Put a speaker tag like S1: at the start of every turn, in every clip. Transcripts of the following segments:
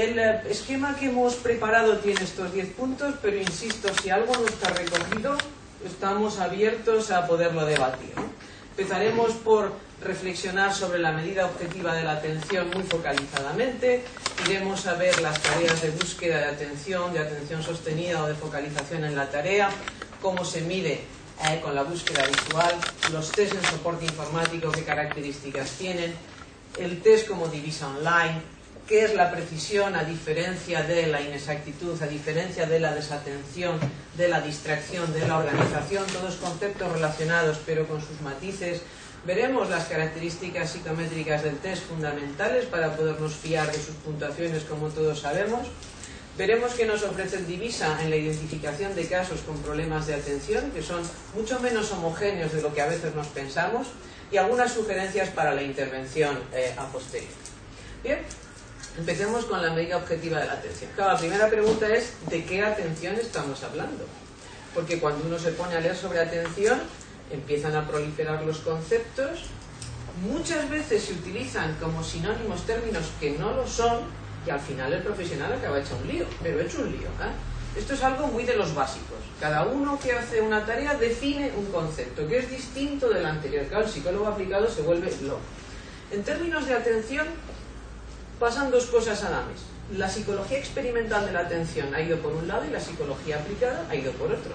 S1: El esquema que hemos preparado tiene estos 10 puntos, pero insisto, si algo no está recogido, estamos abiertos a poderlo debatir, ¿no? Empezaremos por reflexionar sobre la medida objetiva de la atención muy focalizadamente. Iremos a ver las tareas de búsqueda de atención sostenida o de focalización en la tarea, cómo se mide con la búsqueda visual, los test en soporte informático, qué características tienen, el test como divisa online, qué es la precisión a diferencia de la inexactitud, a diferencia de la desatención, de la distracción, de la organización, todos conceptos relacionados pero con sus matices. Veremos las características psicométricas del test fundamentales para podernos fiar de sus puntuaciones, como todos sabemos. Veremos qué nos ofrece el Divisa en la identificación de casos con problemas de atención, que son mucho menos homogéneos de lo que a veces nos pensamos, y algunas sugerencias para la intervención a posteriori. Bien, empecemos con la medida objetiva de la atención. Claro, la primera pregunta es ¿de qué atención estamos hablando? Porque cuando uno se pone a leer sobre atención, empiezan a proliferar los conceptos, muchas veces se utilizan como sinónimos términos que no lo son, y al final el profesional acaba hecho un lío, pero hecho un lío, ¿eh? Esto es algo muy de los básicos. Cada uno que hace una tarea define un concepto que es distinto del anterior. Claro, el psicólogo aplicado se vuelve loco. En términos de atención, pasan dos cosas a la vez. La psicología experimental de la atención ha ido por un lado y la psicología aplicada ha ido por otro.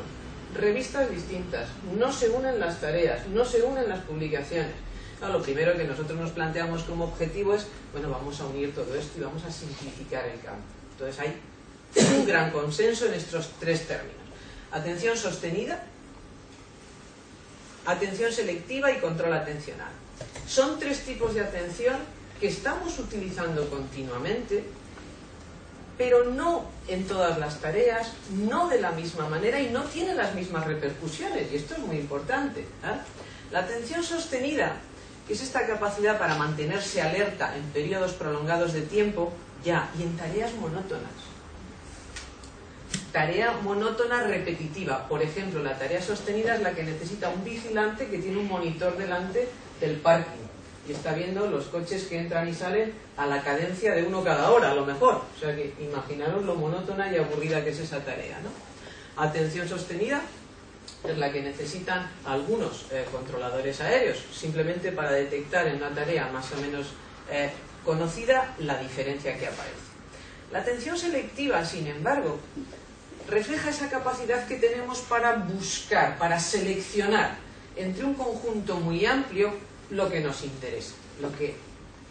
S1: Revistas distintas, no se unen las tareas, no se unen las publicaciones. Lo primero que nosotros nos planteamos como objetivo es, bueno, vamos a unir todo esto y vamos a simplificar el campo. Entonces hay un gran consenso en estos tres términos: atención sostenida, atención selectiva y control atencional. Son tres tipos de atención que estamos utilizando continuamente, pero no en todas las tareas, no de la misma manera y no tienen las mismas repercusiones, y esto es muy importante, ¿eh? La atención sostenida, que es esta capacidad para mantenerse alerta en periodos prolongados de tiempo, ya, y en tareas monótonas. Tarea monótona repetitiva. Por ejemplo, la tarea sostenida es la que necesita un vigilante que tiene un monitor delante del parking y está viendo los coches que entran y salen a la cadencia de uno cada hora, a lo mejor. O sea que imaginaros lo monótona y aburrida que es esa tarea, ¿no? Atención sostenida es la que necesitan algunos controladores aéreos, simplemente para detectar en una tarea más o menos conocida la diferencia que aparece. La atención selectiva, sin embargo, refleja esa capacidad que tenemos para buscar, para seleccionar entre un conjunto muy amplio lo que nos interesa, lo que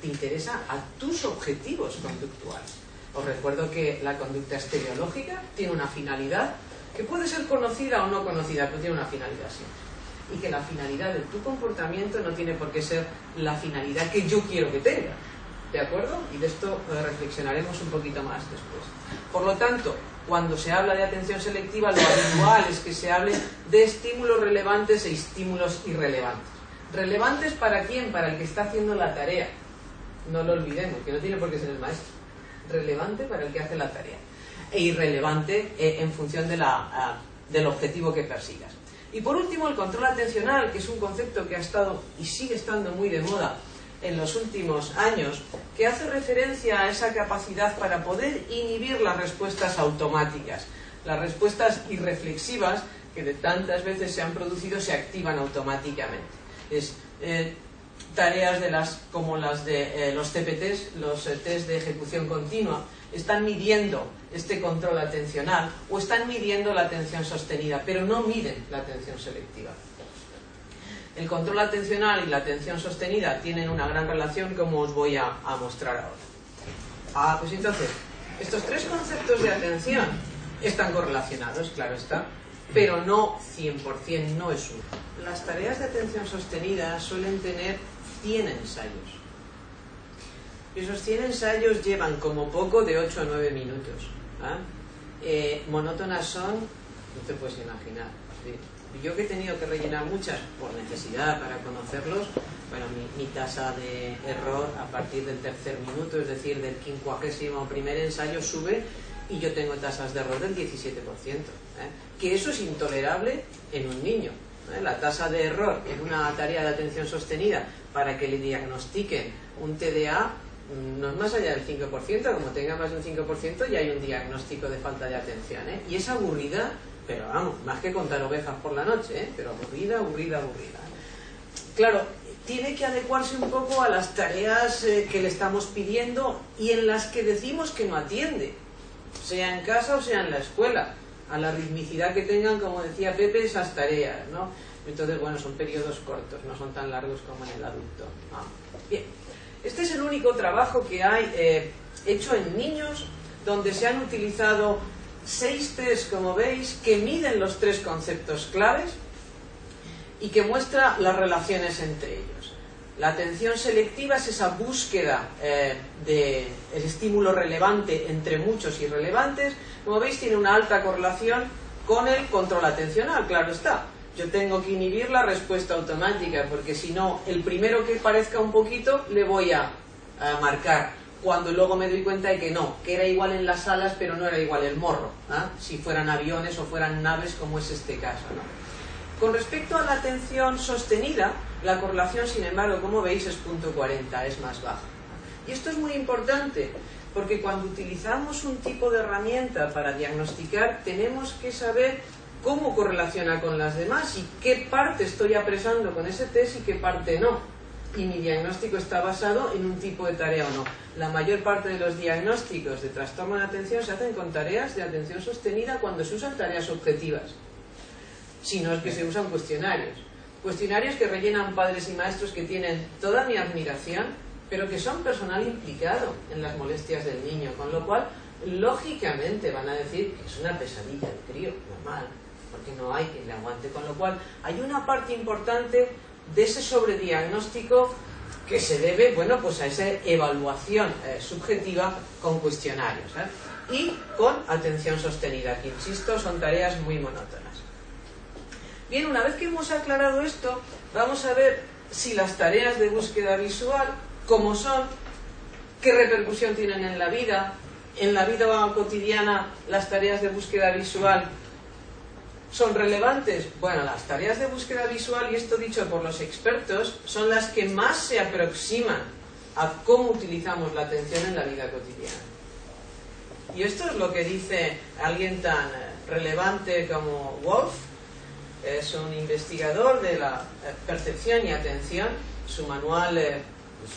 S1: te interesa a tus objetivos conductuales. Os recuerdo que la conducta estereológica tiene una finalidad que puede ser conocida o no conocida, pero tiene una finalidad siempre. Y que la finalidad de tu comportamiento no tiene por qué ser la finalidad que yo quiero que tenga. ¿De acuerdo? Y de esto reflexionaremos un poquito más después. Por lo tanto, cuando se habla de atención selectiva, lo habitual es que se hable de estímulos relevantes e estímulos irrelevantes. ¿Relevantes para quién? Para el que está haciendo la tarea. No lo olvidemos, que no tiene por qué ser el maestro. Relevante para el que hace la tarea. E irrelevante en función de del objetivo que persigas. Y por último, el control atencional, que es un concepto que ha estado y sigue estando muy de moda en los últimos años, que hace referencia a esa capacidad para poder inhibir las respuestas automáticas. Las respuestas irreflexivas, que de tantas veces se han producido, se activan automáticamente. Tareas como las de los CPTs, los test de ejecución continua, están midiendo este control atencional o están midiendo la atención sostenida, pero no miden la atención selectiva. El control atencional y la atención sostenida tienen una gran relación, como os voy a mostrar ahora. Pues entonces, estos tres conceptos de atención están correlacionados, claro está, pero no 100%, no es uno. Las tareas de atención sostenida suelen tener 100 ensayos. Esos 100 ensayos llevan como poco de 8 a 9 minutos. Monótonas son, no te puedes imaginar. ¿Sí? Yo que he tenido que rellenar muchas por necesidad para conocerlos, bueno, mi tasa de error a partir del tercer minuto, es decir, del 51º ensayo sube y yo tengo tasas de error del 17%. Que eso es intolerable en un niño. La tasa de error en una tarea de atención sostenida para que le diagnostiquen un TDA no es más allá del 5%, como tenga más de un 5% ya hay un diagnóstico de falta de atención, ¿eh? Y es aburrida, pero vamos, más que contar ovejas por la noche, ¿eh? Pero aburrida, aburrida, aburrida. Claro, tiene que adecuarse un poco a las tareas que le estamos pidiendo y en las que decimos que no atiende, sea en casa o sea en la escuela, a la ritmicidad que tengan, como decía Pepe, esas tareas, ¿no? Entonces, bueno, son periodos cortos, no son tan largos como en el adulto. Bien, este es el único trabajo que hay hecho en niños, donde se han utilizado 6 test, como veis, que miden los 3 conceptos claves y que muestra las relaciones entre ellos. La atención selectiva es esa búsqueda del estímulo relevante entre muchos irrelevantes. Como veis, tiene una alta correlación con el control atencional, claro está. Yo tengo que inhibir la respuesta automática, porque si no, el primero que parezca un poquito le voy a marcar, cuando luego me doy cuenta de que no, que era igual en las alas, pero no era igual el morro, ¿eh? Si fueran aviones o fueran naves, como es este caso, ¿no? Con respecto a la atención sostenida, la correlación, sin embargo, como veis, es 0.40, es más baja. Y esto es muy importante, porque cuando utilizamos un tipo de herramienta para diagnosticar, tenemos que saber cómo correlaciona con las demás y qué parte estoy apresando con ese test y qué parte no. Y mi diagnóstico está basado en un tipo de tarea o no. La mayor parte de los diagnósticos de trastorno de atención se hacen con tareas de atención sostenida cuando se usan tareas objetivas. Si no es que se usan cuestionarios. Cuestionarios que rellenan padres y maestros que tienen toda mi admiración, pero que son personal implicado en las molestias del niño, con lo cual, lógicamente van a decir que es una pesadilla el crío, normal, porque no hay quien le aguante, con lo cual hay una parte importante de ese sobrediagnóstico que se debe, bueno, pues a esa evaluación subjetiva con cuestionarios, y con atención sostenida, que insisto, son tareas muy monótonas. Bien, una vez que hemos aclarado esto, vamos a ver si las tareas de búsqueda visual, cómo son, qué repercusión tienen en la vida cotidiana. Las tareas de búsqueda visual ¿son relevantes? Bueno, las tareas de búsqueda visual, y esto dicho por los expertos, son las que más se aproximan a cómo utilizamos la atención en la vida cotidiana. Y esto es lo que dice alguien tan relevante como Wolf. Es un investigador de la percepción y atención. Su manual es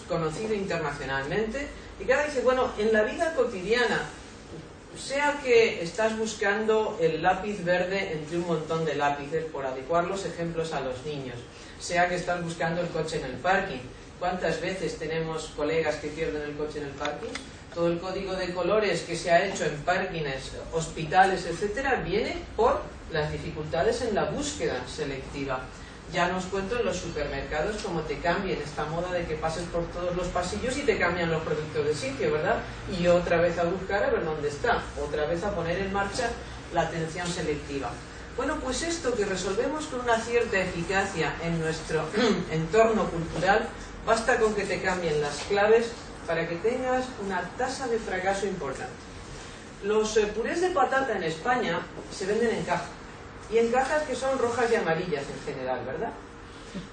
S1: conocido internacionalmente. Y que ahora dice, bueno, en la vida cotidiana, sea que estás buscando el lápiz verde entre un montón de lápices, por adecuar los ejemplos a los niños, sea que estás buscando el coche en el parking. ¿Cuántas veces tenemos colegas que pierden el coche en el parking? Todo el código de colores que se ha hecho en parkings, hospitales, etcétera, viene por las dificultades en la búsqueda selectiva. Ya no os cuento en los supermercados cómo te cambian esta moda de que pases por todos los pasillos y te cambian los productos de sitio, ¿verdad? Y otra vez a buscar a ver dónde está, otra vez a poner en marcha la atención selectiva. Bueno, pues esto que resolvemos con una cierta eficacia en nuestro entorno cultural, basta con que te cambien las claves para que tengas una tasa de fracaso importante. Los purés de patata en España se venden en caja. Y en cajas que son rojas y amarillas en general, ¿verdad?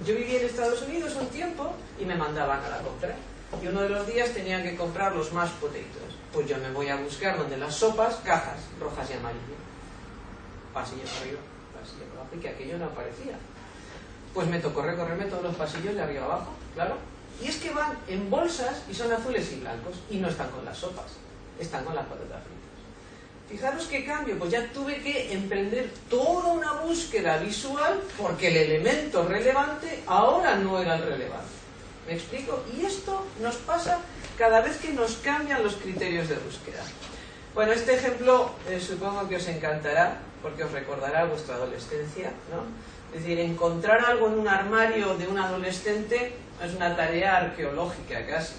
S1: Yo viví en Estados Unidos un tiempo y me mandaban a la compra. Y uno de los días tenía que comprar los mashed potatoes. Pues yo me voy a buscar donde las sopas, cajas rojas y amarillas. Pasillo para arriba, pasillo para abajo, y que aquello no aparecía. Pues me tocó recorrerme todos los pasillos de arriba abajo, claro. Y es que van en bolsas y son azules y blancos. Y no están con las sopas, están con las patatas fritas. Fijaros qué cambio, pues ya tuve que emprender toda una búsqueda visual porque el elemento relevante ahora no era el relevante. ¿Me explico? Y esto nos pasa cada vez que nos cambian los criterios de búsqueda. Bueno, este ejemplo supongo que os encantará porque os recordará vuestra adolescencia, ¿no? Es decir, encontrar algo en un armario de un adolescente es una tarea arqueológica casi,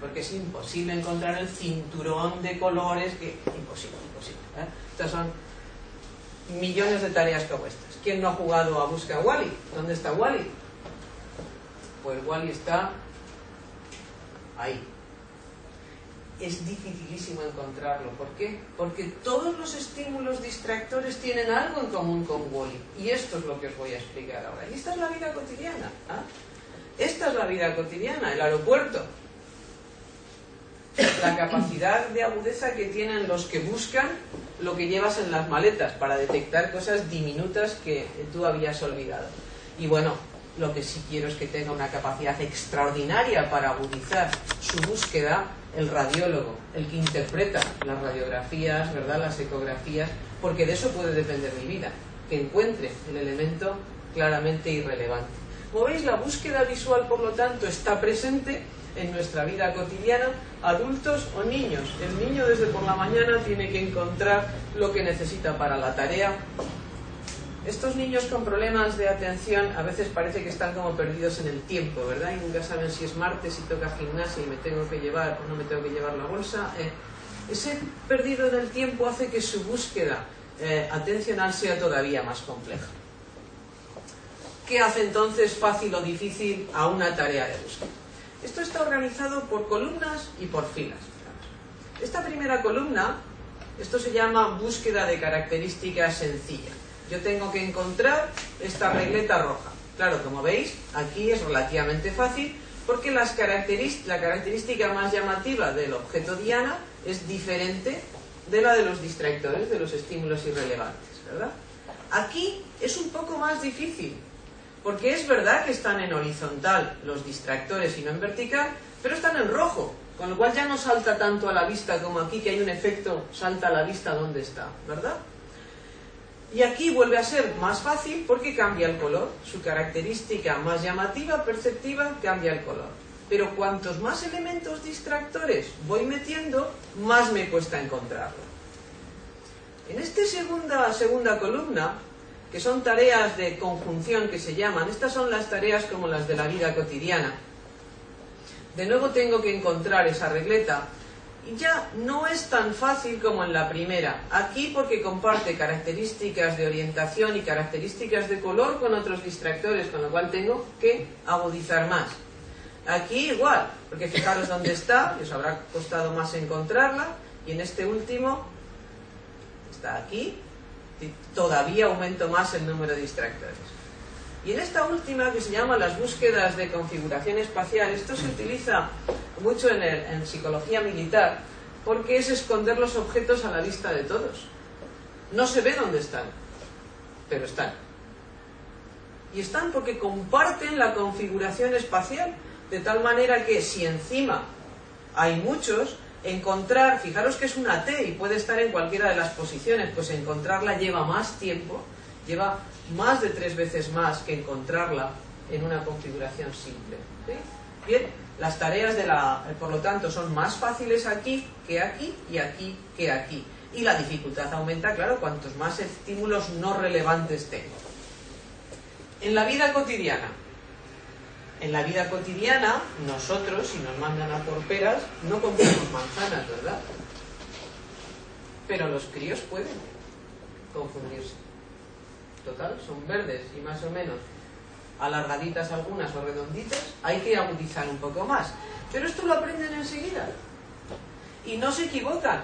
S1: porque es imposible encontrar el cinturón de colores, que imposible. Estas son millones de tareas como estas. ¿Quién no ha jugado a Busca a Wally? ¿Dónde está Wally? Pues Wally está ahí. Es dificilísimo encontrarlo. ¿Por qué? Porque todos los estímulos distractores tienen algo en común con Wally. Y esto es lo que os voy a explicar ahora. Y esta es la vida cotidiana. Esta es la vida cotidiana, el aeropuerto. la capacidad de agudeza que tienen los que buscan lo que llevas en las maletas para detectar cosas diminutas que tú habías olvidado. Y bueno, lo que sí quiero es que tenga una capacidad extraordinaria para agudizar su búsqueda el radiólogo, el que interpreta las radiografías, ¿verdad?, las ecografías, porque de eso puede depender mi vida, que encuentre el elemento claramente irrelevante. Como veis, la búsqueda visual, por lo tanto, está presente en nuestra vida cotidiana, adultos o niños. El niño desde por la mañana tiene que encontrar lo que necesita para la tarea. Estos niños con problemas de atención a veces parece que están como perdidos en el tiempo, ¿verdad? Y nunca saben si es martes, si toca gimnasia y me tengo que llevar o no me tengo que llevar la bolsa. Ese perdido en el tiempo hace que su búsqueda atencional sea todavía más compleja. ¿Qué hace entonces fácil o difícil a una tarea de búsqueda? Esto está organizado por columnas y por filas. Esta primera columna, esto se llama búsqueda de características sencilla. Yo tengo que encontrar esta regleta roja. Claro, como veis, aquí es relativamente fácil porque la característica más llamativa del objeto diana es diferente de la de los distractores, de los estímulos irrelevantes, ¿verdad? Aquí es un poco más difícil, porque es verdad que están en horizontal los distractores y no en vertical, pero están en rojo, con lo cual ya no salta tanto a la vista como aquí, que hay un efecto salta a la vista donde está, ¿verdad? Y aquí vuelve a ser más fácil porque cambia el color. Su característica más llamativa, perceptiva, cambia el color. Pero cuantos más elementos distractores voy metiendo, más me cuesta encontrarlo. En esta segunda columna, que son tareas de conjunción que se llaman, estas son las tareas como las de la vida cotidiana. De nuevo tengo que encontrar esa regleta. Y ya no es tan fácil como en la primera. Aquí porque comparte características de orientación y características de color con otros distractores, con lo cual tengo que agudizar más. Aquí igual, porque fijaros dónde está, y os habrá costado más encontrarla, y en este último está aquí, y todavía aumento más el número de distractores. Y en esta última, que se llama las búsquedas de configuración espacial, esto se utiliza mucho en psicología militar, porque es esconder los objetos a la vista de todos. No se ve dónde están, pero están. Y están porque comparten la configuración espacial, de tal manera que si encima hay muchos, encontrar, fijaros que es una T y puede estar en cualquiera de las posiciones, pues encontrarla lleva más tiempo, lleva más de 3 veces más que encontrarla en una configuración simple. ¿Sí? Bien, las tareas por lo tanto son más fáciles aquí que aquí y aquí que aquí. Y la dificultad aumenta, claro, cuantos más estímulos no relevantes tengo. En la vida cotidiana. En la vida cotidiana, nosotros, si nos mandan a por peras, no compramos manzanas, ¿verdad? Pero los críos pueden confundirse. Total, son verdes y más o menos alargaditas algunas o redonditas, hay que agudizar un poco más. Pero esto lo aprenden enseguida. Y no se equivocan.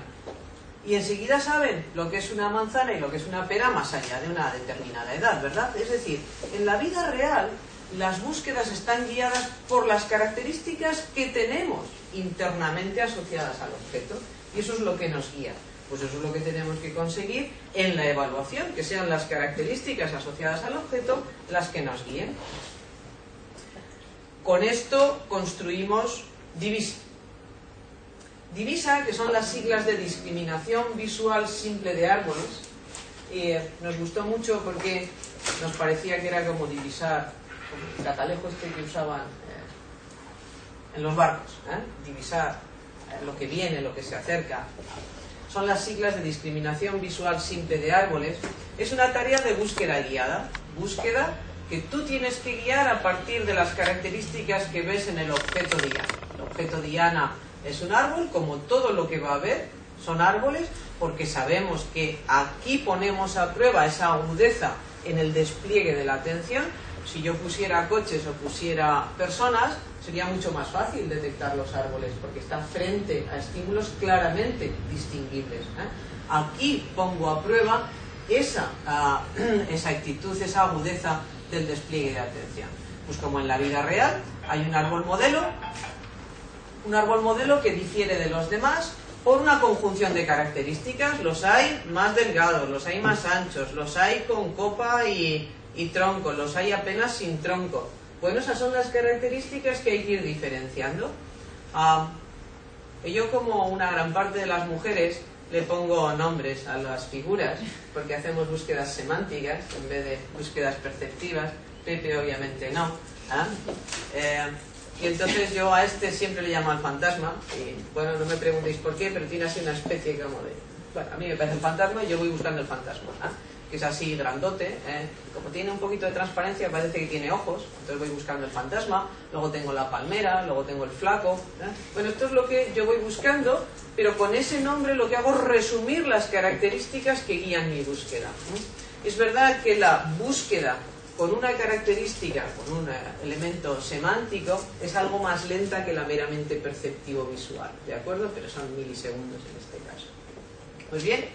S1: Y enseguida saben lo que es una manzana y lo que es una pera más allá de una determinada edad, ¿verdad? Es decir, en la vida real, las búsquedas están guiadas por las características que tenemos internamente asociadas al objeto. Y eso es lo que nos guía. Pues eso es lo que tenemos que conseguir en la evaluación, que sean las características asociadas al objeto las que nos guíen. Con esto construimos DIVISA. DIVISA, que son las siglas de discriminación visual simple de árboles, y nos gustó mucho porque nos parecía que era como divisar, como el catalejo este que usaban en los barcos, divisar lo que viene, lo que se acerca. Son las siglas de discriminación visual simple de árboles. Es una tarea de búsqueda guiada. Búsqueda que tú tienes que guiar a partir de las características que ves en el objeto diana. El objeto diana es un árbol, como todo lo que va a haber son árboles, porque sabemos que aquí ponemos a prueba esa agudeza en el despliegue de la atención. Si yo pusiera coches o pusiera personas, sería mucho más fácil detectar los árboles, porque están frente a estímulos claramente distinguibles. Aquí pongo a prueba esa actitud, esa agudeza del despliegue de atención. Pues como en la vida real hay un árbol modelo, Un árbol modelo que difiere de los demás por una conjunción de características. Los hay más delgados, los hay más anchos, los hay con copa y tronco, los hay apenas sin tronco. Bueno, esas son las características que hay que ir diferenciando. Yo, como una gran parte de las mujeres, le pongo nombres a las figuras porque hacemos búsquedas semánticas en vez de búsquedas perceptivas. Pepe obviamente no. Y entonces yo a este siempre le llamo al fantasma. Y bueno, no me preguntéis por qué, pero tiene así una especie como de... Bueno, a mí me parece el fantasma y yo voy buscando el fantasma, que es así grandote, como tiene un poquito de transparencia parece que tiene ojos, entonces voy buscando el fantasma. Luego tengo la palmera, luego tengo el flaco, Bueno, esto es lo que yo voy buscando, pero con ese nombre lo que hago es resumir las características que guían mi búsqueda. Es verdad que la búsqueda con una característica, con un elemento semántico, es algo más lenta que la meramente perceptivo-visual, ¿de acuerdo? Pero son milisegundos en este caso. Pues bien,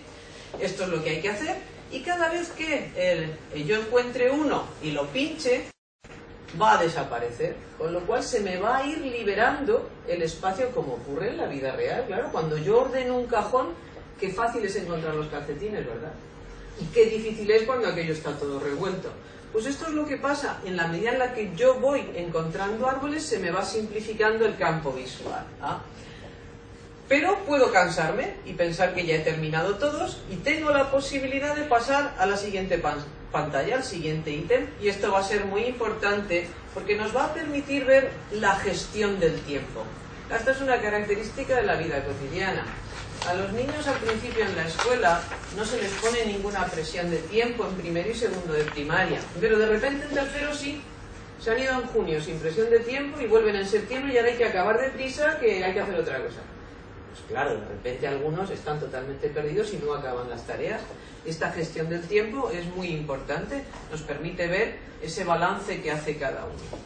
S1: esto es lo que hay que hacer, y cada vez que yo encuentre uno y lo pinche, va a desaparecer, con lo cual se me va a ir liberando el espacio como ocurre en la vida real. Claro, cuando yo ordeno un cajón, qué fácil es encontrar los calcetines, ¿verdad? Y qué difícil es cuando aquello está todo revuelto. Pues esto es lo que pasa, en la medida en la que yo voy encontrando árboles, se me va simplificando el campo visual. Pero puedo cansarme y pensar que ya he terminado todos, y tengo la posibilidad de pasar a la siguiente pantalla, al siguiente ítem, y esto va a ser muy importante porque nos va a permitir ver la gestión del tiempo. Esta es una característica de la vida cotidiana. A los niños al principio en la escuela no se les pone ninguna presión de tiempo en primero y segundo de primaria, pero de repente en tercero sí. Se han ido en junio sin presión de tiempo y vuelven en septiembre y ahora hay que acabar deprisa, que hay que hacer otra cosa. Pues claro, de repente algunos están totalmente perdidos y no acaban las tareas. Esta gestión del tiempo es muy importante, nos permite ver ese balance que hace cada uno.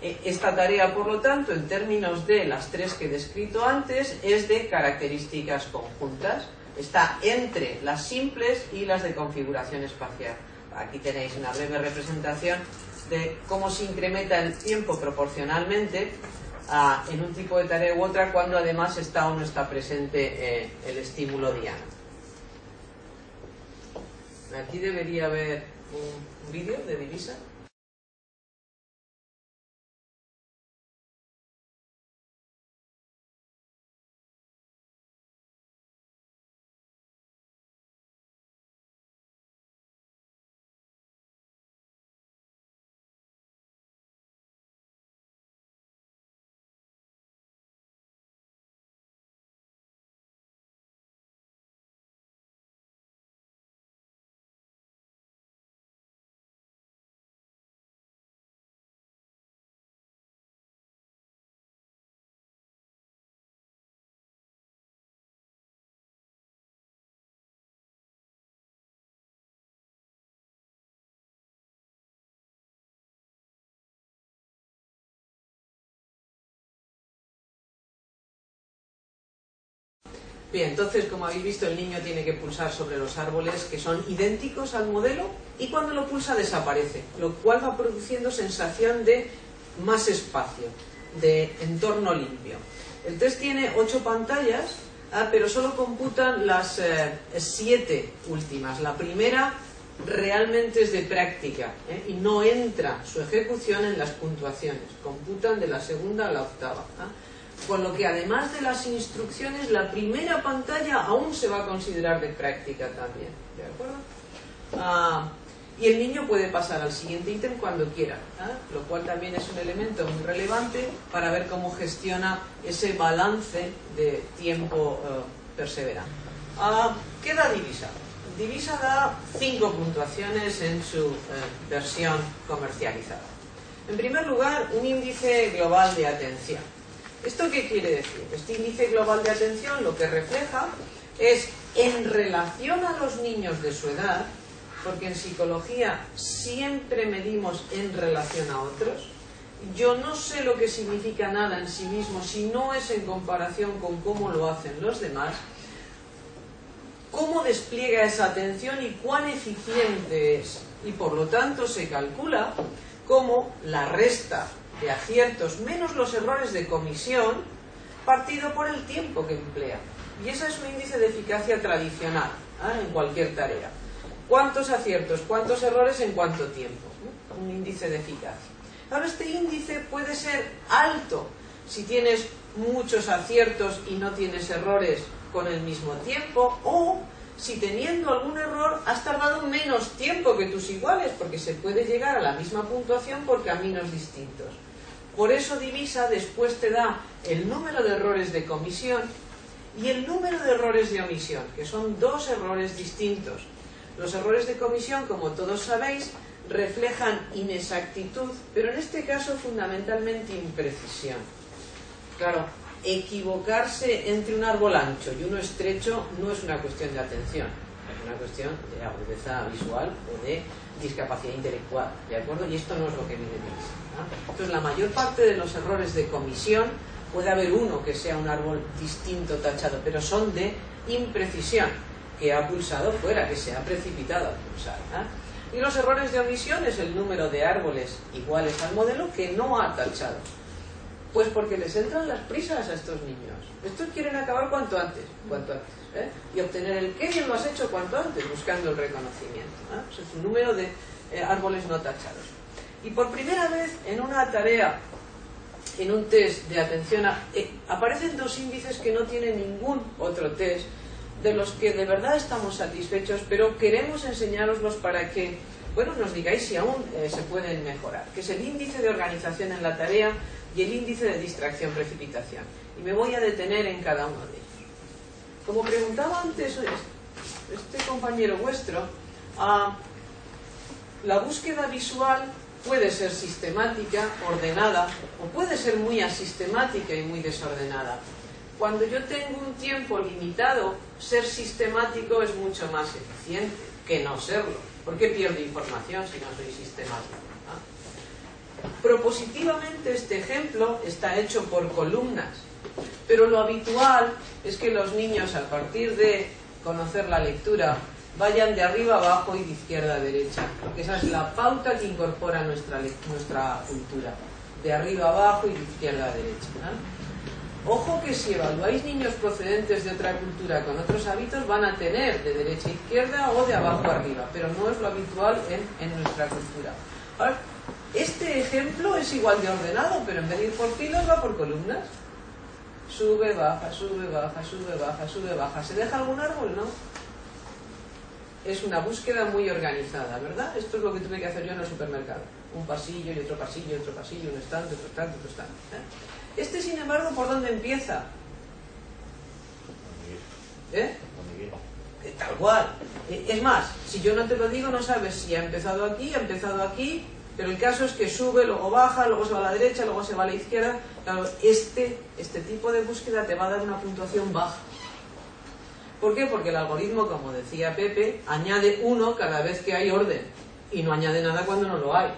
S1: Esta tarea, por lo tanto, en términos de las tres que he descrito antes, es de características conjuntas. Está entre las simples y las de configuración espacial. Aquí tenéis una breve representación de cómo se incrementa el tiempo proporcionalmente en un tipo de tarea u otra, cuando además está o no está presente el estímulo diana. Aquí debería haber un vídeo de Divisa. Bien, entonces, como habéis visto, el niño tiene que pulsar sobre los árboles que son idénticos al modelo, y cuando lo pulsa desaparece, lo cual va produciendo sensación de más espacio, de entorno limpio. El test tiene 8 pantallas, pero solo computan las 7 últimas. La primera realmente es de práctica, y no entra su ejecución en las puntuaciones. Computan de la segunda a la octava. Con lo que, además de las instrucciones, la primera pantalla aún se va a considerar de práctica también, ¿de acuerdo? Y el niño puede pasar al siguiente ítem cuando quiera, lo cual también es un elemento muy relevante para ver cómo gestiona ese balance de tiempo perseverante. ¿Qué da Divisa? Divisa da 5 puntuaciones en su versión comercializada. En primer lugar, un índice global de atención. ¿Esto qué quiere decir? Este índice global de atención lo que refleja es, en relación a los niños de su edad, porque en psicología siempre medimos en relación a otros, yo no sé lo que significa nada en sí mismo si no es en comparación con cómo lo hacen los demás, cómo despliega esa atención y cuán eficiente es. Y por lo tanto se calcula como la resta de aciertos menos los errores de comisión partido por el tiempo que emplea. Y ese es un índice de eficacia tradicional, en cualquier tarea. ¿Cuántos aciertos, cuántos errores en cuánto tiempo? Un índice de eficacia. Ahora, este índice puede ser alto si tienes muchos aciertos y no tienes errores con el mismo tiempo, o si teniendo algún error has tardado menos tiempo que tus iguales, porque se puede llegar a la misma puntuación por caminos distintos. Por eso Divisa después te da el número de errores de comisión y el número de errores de omisión, que son dos errores distintos. Los errores de comisión, como todos sabéis, reflejan inexactitud, pero en este caso fundamentalmente imprecisión. Claro, equivocarse entre un árbol ancho y uno estrecho no es una cuestión de atención, es una cuestión de agudeza visual o de discapacidad intelectual, ¿de acuerdo? Y esto no es lo que mide Divisa, ¿no? Entonces, la mayor parte de los errores de comisión, puede haber uno que sea un árbol distinto tachado, pero son de imprecisión, que ha pulsado fuera, que se ha precipitado al pulsar, ¿no? Y los errores de omisión es el número de árboles iguales al modelo que no ha tachado. Pues porque les entran las prisas a estos niños. Estos quieren acabar cuanto antes, y obtener el qué bien lo has hecho cuanto antes, buscando el reconocimiento, ¿no? Ese es un número de árboles no tachados. Y por primera vez en una tarea, en un test de atención, aparecen dos índices que no tienen ningún otro test, de los que de verdad estamos satisfechos, pero queremos enseñároslos para que, bueno, nos digáis si aún se pueden mejorar, que es el índice de organización en la tarea y el índice de distracción-precipitación. Y me voy a detener en cada uno de ellos. Como preguntaba antes este compañero vuestro, la búsqueda visual puede ser sistemática, ordenada, o puede ser muy asistemática y muy desordenada. Cuando yo tengo un tiempo limitado, ser sistemático es mucho más eficiente que no serlo. ¿Por qué pierdo información si no soy sistemático? Propositivamente este ejemplo está hecho por columnas, pero lo habitual es que los niños, a partir de conocer la lectura, vayan de arriba a abajo y de izquierda a derecha, porque esa es la pauta que incorpora nuestra cultura, de arriba a abajo y de izquierda a derecha, ¿no? Ojo que si evaluáis niños procedentes de otra cultura con otros hábitos, van a tener de derecha a izquierda o de abajo a arriba, pero no es lo habitual en nuestra cultura. Ahora, este ejemplo es igual de ordenado, pero en vez de ir por filas va por columnas. Sube, baja, sube, baja, sube, baja, sube, baja. ¿Se deja algún árbol? No. Es una búsqueda muy organizada, ¿verdad? Esto es lo que tuve que hacer yo en el supermercado. Un pasillo y otro pasillo y otro pasillo, un estante, otro estante, otro estante, Este, sin embargo, ¿por dónde empieza? Tal cual. Es más, si yo no te lo digo, no sabes si ha empezado aquí, pero el caso es que sube, luego baja, luego se va a la derecha, luego se va a la izquierda. Claro, este tipo de búsqueda te va a dar una puntuación baja. ¿Por qué? Porque el algoritmo, como decía Pepe, añade 1 cada vez que hay orden y no añade nada cuando no lo hay.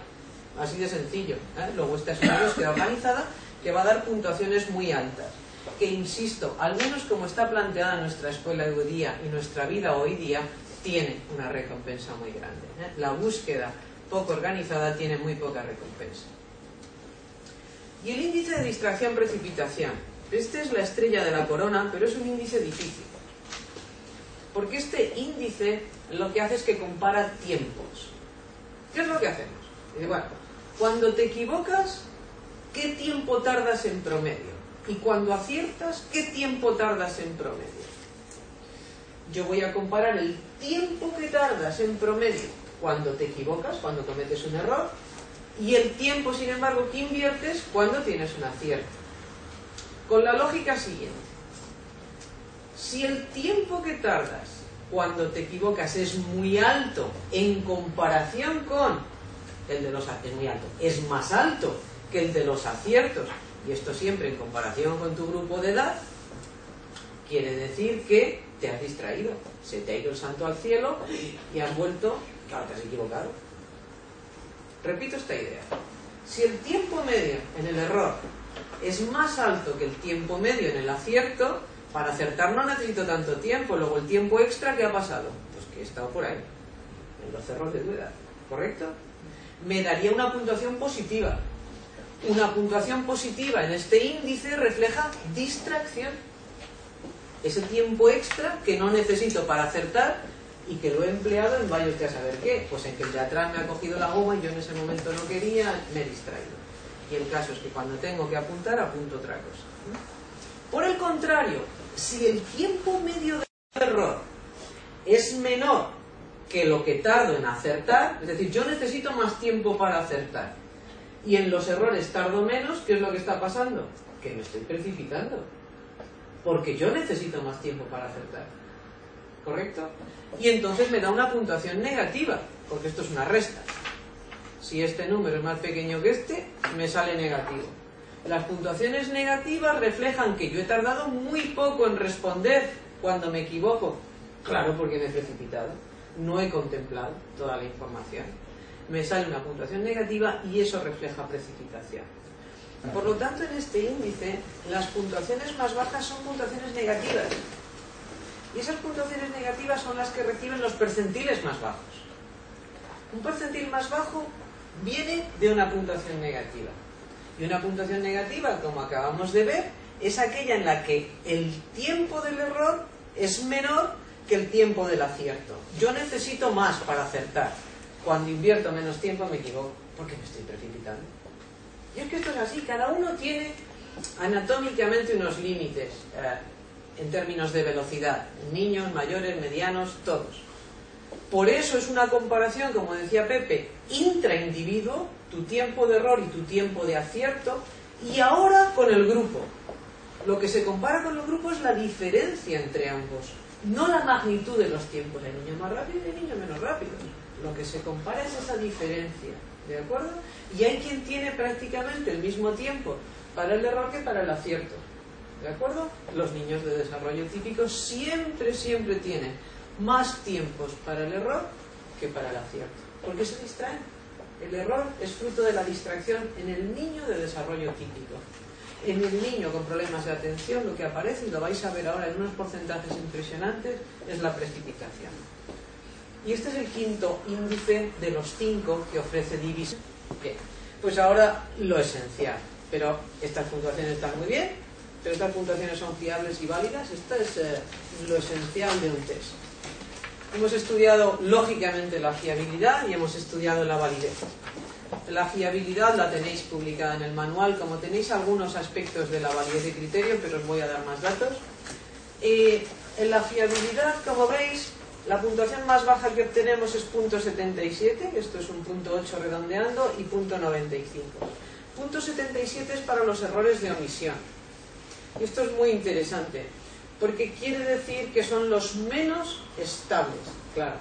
S1: Así de sencillo, Luego esta es una búsqueda organizada que va a dar puntuaciones muy altas, que, insisto, al menos como está planteada nuestra escuela hoy día y nuestra vida hoy día, tiene una recompensa muy grande. La búsqueda poco organizada tiene muy poca recompensa. Y el índice de distracción-precipitación. Este es la estrella de la corona, pero es un índice difícil. Porque este índice lo que hace es que compara tiempos. ¿Qué es lo que hacemos? Bueno, cuando te equivocas, ¿qué tiempo tardas en promedio? Y cuando aciertas, ¿qué tiempo tardas en promedio? Yo voy a comparar el tiempo que tardas en promedio cuando te equivocas, cuando cometes un error, y el tiempo, sin embargo, que inviertes cuando tienes un acierto. Con la lógica siguiente. Si el tiempo que tardas cuando te equivocas es muy alto en comparación con el de los aciertos, es muy alto, es más alto que el de los aciertos, y esto siempre en comparación con tu grupo de edad, quiere decir que te has distraído, se te ha ido el santo al cielo y has vuelto, claro, te has equivocado. Repito esta idea. Si el tiempo medio en el error es más alto que el tiempo medio en el acierto, para acertar no necesito tanto tiempo. Luego el tiempo extra, ¿qué ha pasado? Pues que he estado por ahí, en los cerros de tu edad, ¿correcto? Me daría una puntuación positiva. Una puntuación positiva en este índice refleja distracción. Ese tiempo extra que no necesito para acertar y que lo he empleado en vaya usted a saber qué. Pues en que el de atrás me ha cogido la goma y yo en ese momento no quería, me he distraído. Y el caso es que cuando tengo que apuntar, apunto otra cosa. Por el contrario, si el tiempo medio de error es menor que lo que tardo en acertar, es decir, yo necesito más tiempo para acertar, y en los errores tardo menos, ¿qué es lo que está pasando? Que me estoy precipitando, porque yo necesito más tiempo para acertar, ¿correcto? Y entonces me da una puntuación negativa, porque esto es una resta. Si este número es más pequeño que este, me sale negativo. Las puntuaciones negativas reflejan que yo he tardado muy poco en responder cuando me equivoco. Claro, porque me he precipitado. No he contemplado toda la información. Me sale una puntuación negativa y eso refleja precipitación. Por lo tanto, en este índice, las puntuaciones más bajas son puntuaciones negativas. Y esas puntuaciones negativas son las que reciben los percentiles más bajos. Un percentil más bajo viene de una puntuación negativa. Y una puntuación negativa, como acabamos de ver, es aquella en la que el tiempo del error es menor que el tiempo del acierto. Yo necesito más para acertar. Cuando invierto menos tiempo me equivoco, porque me estoy precipitando. Y es que esto es así, cada uno tiene anatómicamente unos límites en términos de velocidad. Niños, mayores, medianos, todos. Por eso es una comparación, como decía Pepe, intraindividuo, tu tiempo de error y tu tiempo de acierto, y ahora con el grupo. Lo que se compara con el grupo es la diferencia entre ambos, no la magnitud de los tiempos. Hay niños más rápidos y hay niños menos rápidos. Lo que se compara es esa diferencia, ¿de acuerdo? Y hay quien tiene prácticamente el mismo tiempo para el error que para el acierto, ¿de acuerdo? Los niños de desarrollo típico siempre tienen más tiempos para el error que para el acierto. ¿Por qué se distraen? El error es fruto de la distracción en el niño de desarrollo típico. En el niño con problemas de atención lo que aparece, y lo vais a ver ahora en unos porcentajes impresionantes, es la precipitación. Y este es el quinto índice de los 5 que ofrece Divisa. Bien, pues ahora lo esencial. Pero estas puntuaciones están muy bien, pero estas puntuaciones son fiables y válidas. Esto es lo esencial de un test. Hemos estudiado lógicamente la fiabilidad y hemos estudiado la validez. La fiabilidad la tenéis publicada en el manual, como tenéis algunos aspectos de la validez de criterio, pero os voy a dar más datos. En la fiabilidad, como veis, la puntuación más baja que obtenemos es .77, esto es un .8 redondeando, y .95. .77 es para los errores de omisión. Y esto es muy interesante, porque quiere decir que son los menos estables, claro.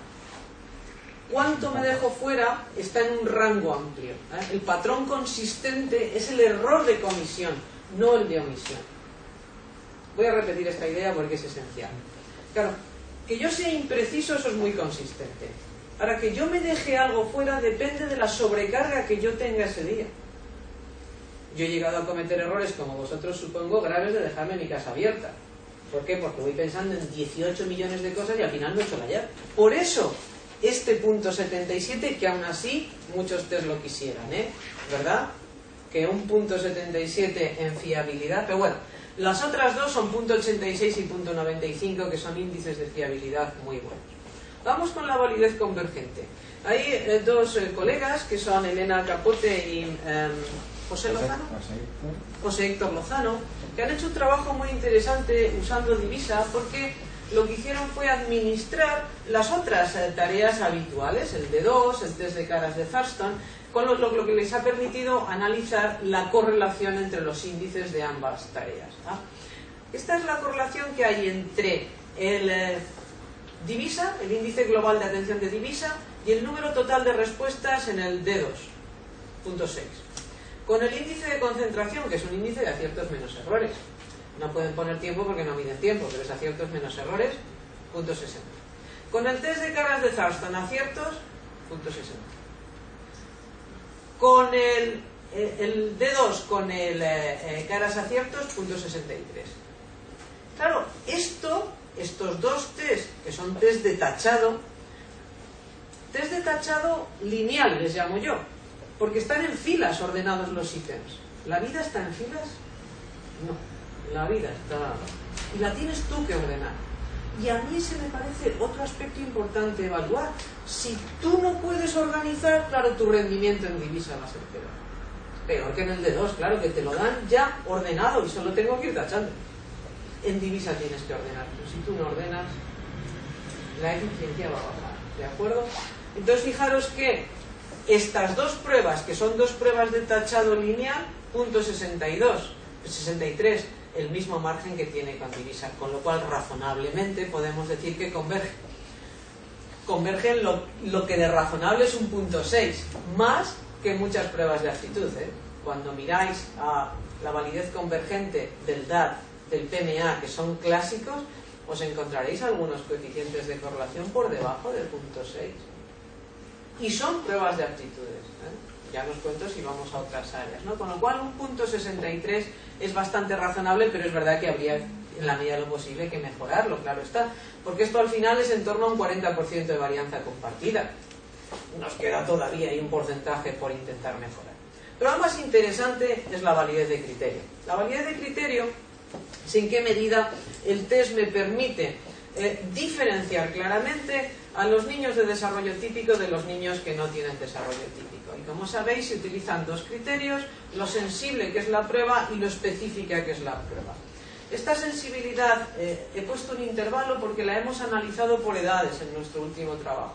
S1: Cuánto me dejo fuera está en un rango amplio. El patrón consistente es el error de comisión, no el de omisión. Voy a repetir esta idea porque es esencial. Claro, que yo sea impreciso, eso es muy consistente. Ahora, que yo me deje algo fuera depende de la sobrecarga que yo tenga ese día. Yo he llegado a cometer errores, como vosotros supongo, graves de dejarme mi casa abierta. ¿Por qué? Porque voy pensando en 18 millones de cosas y al final no he hecho la llave. Por eso, este .77, que aún así muchos test lo quisieran, ¿verdad? Que un .77 en fiabilidad, pero bueno, las otras dos son .86 y .95, que son índices de fiabilidad muy buenos. Vamos con la validez convergente. Hay dos colegas, que son Elena Capote y José Lozano, José Héctor Lozano, que han hecho un trabajo muy interesante usando Divisa, porque lo que hicieron fue administrar las otras tareas habituales, el D2, el test de caras de Thurston, con lo que les ha permitido analizar la correlación entre los índices de ambas tareas. Esta es la correlación que hay entre el Divisa, el índice global de atención de Divisa, y el número total de respuestas en el D2.6. Con el índice de concentración, que es un índice de aciertos menos errores. No pueden poner tiempo porque no miden tiempo, pero es aciertos menos errores, .60. Con el test de caras de Thurston, aciertos, .60. Con el D2 con el caras aciertos, .63. Claro, estos dos test, que son test de tachado lineal les llamo yo, porque están en filas ordenados los ítems. ¿La vida está en filas? No, la vida está... y la tienes tú que ordenar. Y a mí ese me parece otro aspecto importante evaluar. Si tú no puedes organizar, claro, tu rendimiento en divisa va a ser peor. Peor que en el D2, claro, que te lo dan ya ordenado y solo tengo que ir tachando. En divisa tienes que ordenar, pero si tú no ordenas, la eficiencia va a bajar, ¿de acuerdo? Entonces fijaros que estas dos pruebas, que son dos pruebas de tachado lineal, punto 63, el mismo margen que tiene con divisa, con lo cual razonablemente podemos decir que convergen. Convergen lo que de razonable es un punto 6, más que muchas pruebas de aptitud, ¿eh? Cuando miráis a la validez convergente del DAT, del PMA, que son clásicos, os encontraréis algunos coeficientes de correlación por debajo del punto 6. Y son pruebas de aptitudes, ¿eh? Ya nos cuento si vamos a otras áreas, ¿no? Con lo cual un punto 63 es bastante razonable, pero es verdad que habría, en la medida de lo posible, que mejorarlo, claro está. Porque esto al final es en torno a un 40% de varianza compartida. Nos queda todavía ahí un porcentaje por intentar mejorar. Pero lo más interesante es la validez de criterio. La validez de criterio es en qué medida el test me permite diferenciar claramente a los niños de desarrollo típico de los niños que no tienen desarrollo típico. Y como sabéis, se utilizan dos criterios, lo sensible, que es la prueba, y lo específica, que es la prueba. Esta sensibilidad, he puesto un intervalo porque la hemos analizado por edades en nuestro último trabajo.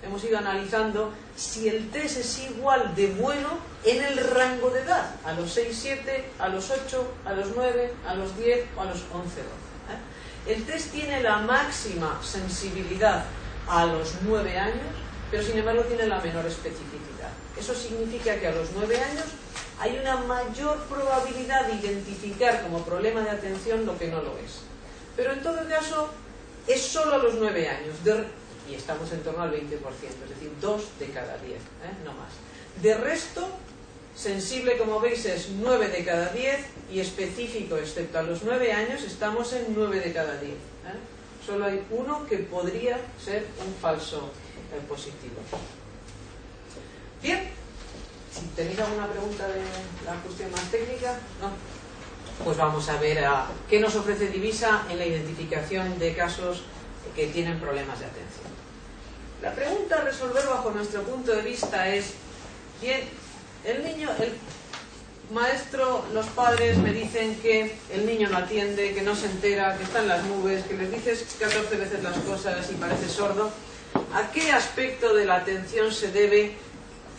S1: Hemos ido analizando si el test es igual de bueno en el rango de edad, a los 6, 7, a los 8, a los 9, a los 10 o a los 11, 12. El test tiene la máxima sensibilidad a los 9 años, pero sin embargo tiene la menor especificidad. Eso significa que a los 9 años hay una mayor probabilidad de identificar como problema de atención lo que no lo es. Pero en todo caso es solo a los 9 años, y estamos en torno al 20%, es decir, 2 de cada 10, no más. De resto, sensible, como veis, es 9 de cada 10, y específico, excepto a los 9 años, estamos en 9 de cada 10. Solo hay uno que podría ser un falso positivo. Bien, si tenéis alguna pregunta de la cuestión más técnica, ¿no? Pues vamos a ver qué nos ofrece Divisa en la identificación de casos que tienen problemas de atención. La pregunta a resolver bajo nuestro punto de vista es, bien, el niño, el maestro, los padres me dicen que el niño no atiende, que no se entera, que está en las nubes, que les dices 14 veces las cosas y parece sordo. ¿A qué aspecto de la atención se debe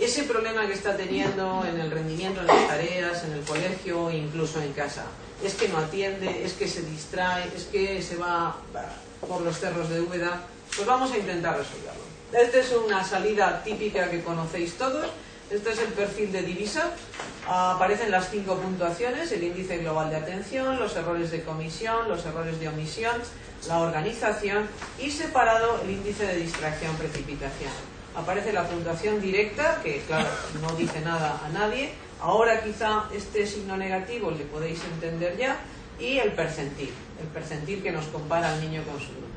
S1: ese problema que está teniendo en el rendimiento, en las tareas, en el colegio e incluso en casa? ¿Es que no atiende? ¿Es que se distrae? ¿Es que se va por los cerros de Úbeda? Pues vamos a intentar resolverlo. Esta es una salida típica que conocéis todos. Este es el perfil de Divisa. Aparecen las 5 puntuaciones: el índice global de atención, los errores de comisión, los errores de omisión, la organización y separado el índice de distracción-precipitación. Aparece la puntuación directa, que claro, no dice nada a nadie. Ahora quizá este signo negativo le podéis entender ya. Y el percentil que nos compara al niño con su grupo.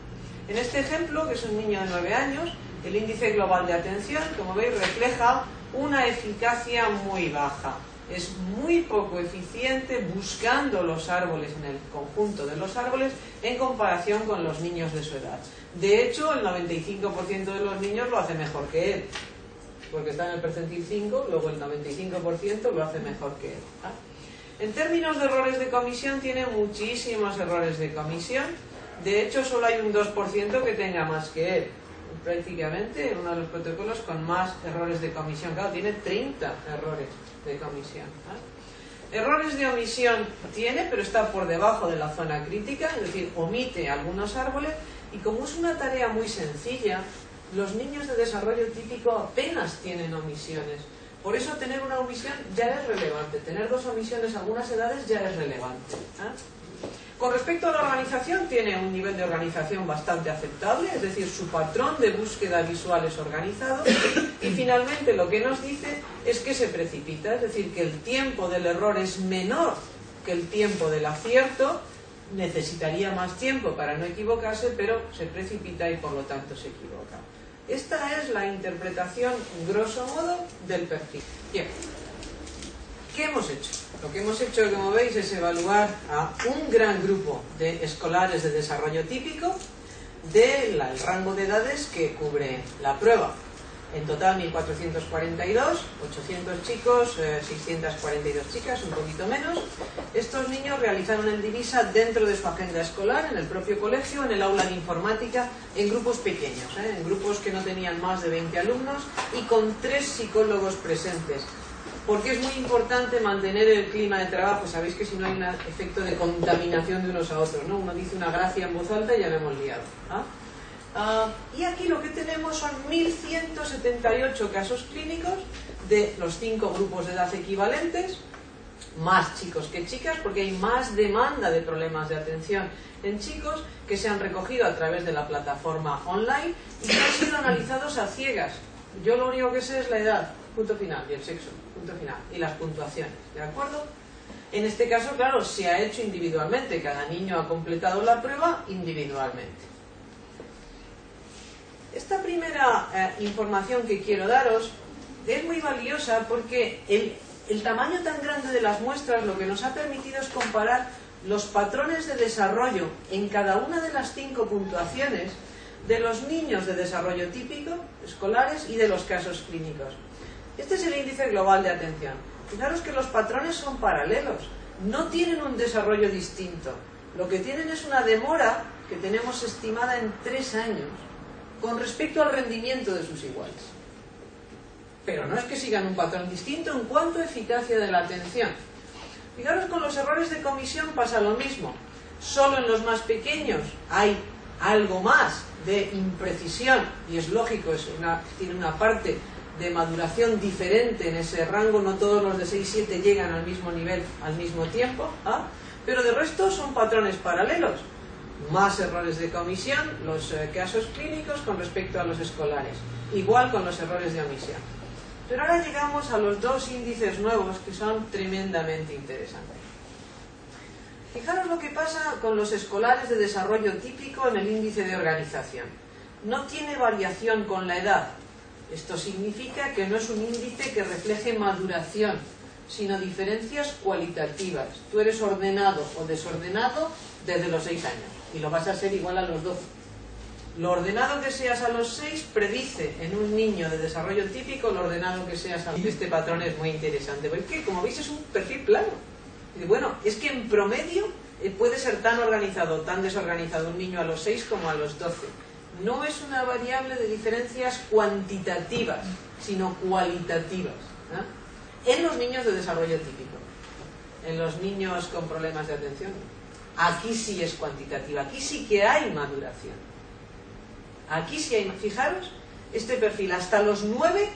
S1: En este ejemplo, que es un niño de 9 años, el índice global de atención, como veis, refleja una eficacia muy baja. Es muy poco eficiente buscando los árboles en el conjunto de los árboles en comparación con los niños de su edad. De hecho, el 95% de los niños lo hace mejor que él, porque está en el percentil 5, luego el 95% lo hace mejor que él. En términos de errores de comisión, tiene muchísimos errores de comisión. De hecho, solo hay un 2% que tenga más que él. Prácticamente uno de los protocolos con más errores de comisión. Claro, tiene 30 errores de comisión. Errores de omisión tiene, pero está por debajo de la zona crítica, es decir, omite algunos árboles. Y como es una tarea muy sencilla, los niños de desarrollo típico apenas tienen omisiones. Por eso tener una omisión ya es relevante. Tener 2 omisiones a algunas edades ya es relevante. Con respecto a la organización, tiene un nivel de organización bastante aceptable, es decir, su patrón de búsqueda visual es organizado. Y finalmente lo que nos dice es que se precipita, es decir, que el tiempo del error es menor que el tiempo del acierto. Necesitaría más tiempo para no equivocarse, pero se precipita y por lo tanto se equivoca. Esta es la interpretación, grosso modo, del perfil. Bien. ¿Qué hemos hecho? Lo que hemos hecho, como veis, es evaluar a un gran grupo de escolares de desarrollo típico del rango de edades que cubre la prueba. En total 1442, 800 chicos, 642 chicas, un poquito menos. Estos niños realizaron el Divisa dentro de su agenda escolar, en el propio colegio, en el aula de informática, en grupos pequeños, en grupos que no tenían más de 20 alumnos y con 3 psicólogos presentes. Porque es muy importante mantener el clima de trabajo. Sabéis que si no hay un efecto de contaminación de unos a otros, ¿no? Uno dice una gracia en voz alta y ya lo hemos liado, ¿ah? Y aquí lo que tenemos son 1178 casos clínicos de los 5 grupos de edad equivalentes, más chicos que chicas, porque hay más demanda de problemas de atención en chicos que se han recogido a través de la plataforma online y que han sido analizados a ciegas. Yo lo único que sé es la edad, punto final, y el sexo, punto final, y las puntuaciones, ¿de acuerdo? En este caso, claro, se ha hecho individualmente, cada niño ha completado la prueba individualmente. Esta primera información que quiero daros es muy valiosa porque el tamaño tan grande de las muestras lo que nos ha permitido es comparar los patrones de desarrollo en cada una de las 5 puntuaciones de los niños de desarrollo típico, escolares, y de los casos clínicos. Este es el índice global de atención. Fijaros que los patrones son paralelos, no tienen un desarrollo distinto. Lo que tienen es una demora que tenemos estimada en 3 años con respecto al rendimiento de sus iguales. Pero no es que sigan un patrón distinto en cuanto a eficacia de la atención. Fijaros, con los errores de comisión pasa lo mismo. Solo en los más pequeños hay algo más de imprecisión, y es lógico, tiene una parte de maduración diferente en ese rango, no todos los de 6-7 llegan al mismo nivel al mismo tiempo, ¿ah? Pero de resto son patrones paralelos. Más errores de comisión, los casos clínicos con respecto a los escolares. Igual con los errores de omisión. Pero ahora llegamos a los 2 índices nuevos que son tremendamente interesantes. Fijaros lo que pasa con los escolares de desarrollo típico en el índice de organización. No tiene variación con la edad. Esto significa que no es un índice que refleje maduración, sino diferencias cualitativas. Tú eres ordenado o desordenado desde los 6 años. Y lo vas a ser igual a los 12. Lo ordenado que seas a los 6 predice en un niño de desarrollo típico lo ordenado que seas a los 12. Este patrón es muy interesante, porque como veis es un perfil plano. Y bueno, es que en promedio puede ser tan organizado o tan desorganizado un niño a los 6 como a los 12. No es una variable de diferencias cuantitativas, sino cualitativas, ¿no? En los niños de desarrollo típico. En los niños con problemas de atención, aquí sí es cuantitativa, aquí sí que hay maduración. Aquí sí hay, fijaros, este perfil, hasta los 9,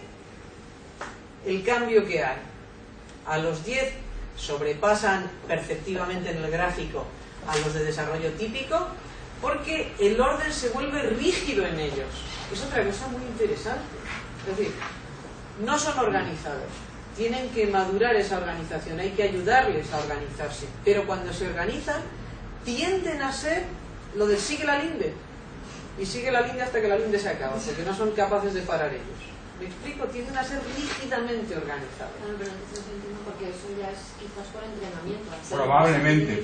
S1: el cambio que hay. A los 10 sobrepasan perceptivamente en el gráfico a los de desarrollo típico, porque el orden se vuelve rígido en ellos. Es otra cosa muy interesante. Es decir, no son organizados. Tienen que madurar esa organización, hay que ayudarles a organizarse. Pero cuando se organizan, tienden a ser lo de sigue la linde. Y sigue la linde hasta que la linde se acaba, porque no son capaces de parar ellos. ¿Me explico? Tienden a ser rígidamente organizados.
S2: Bueno, pero entonces entiendo porque eso ya es quizás por entrenamiento.
S3: Probablemente.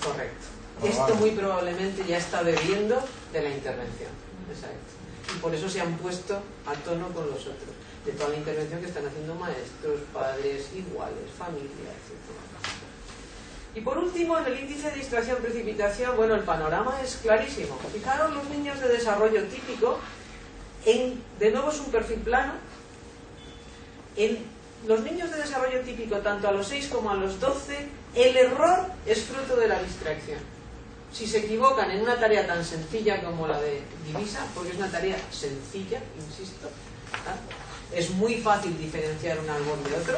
S1: Correcto. Esto muy probablemente ya está bebiendo de la intervención. Exacto. Y por eso se han puesto a tono con los otros. De toda la intervención que están haciendo maestros, padres, iguales, familia, etc. Y por último, en el índice de distracción-precipitación, bueno, el panorama es clarísimo. Fijaros los niños de desarrollo típico, de nuevo es un perfil plano. En los niños de desarrollo típico, tanto a los 6 como a los 12, el error es fruto de la distracción. Si se equivocan en una tarea tan sencilla como la de Divisa, porque es una tarea sencilla, insisto, ¿eh? Es muy fácil diferenciar un árbol de otro,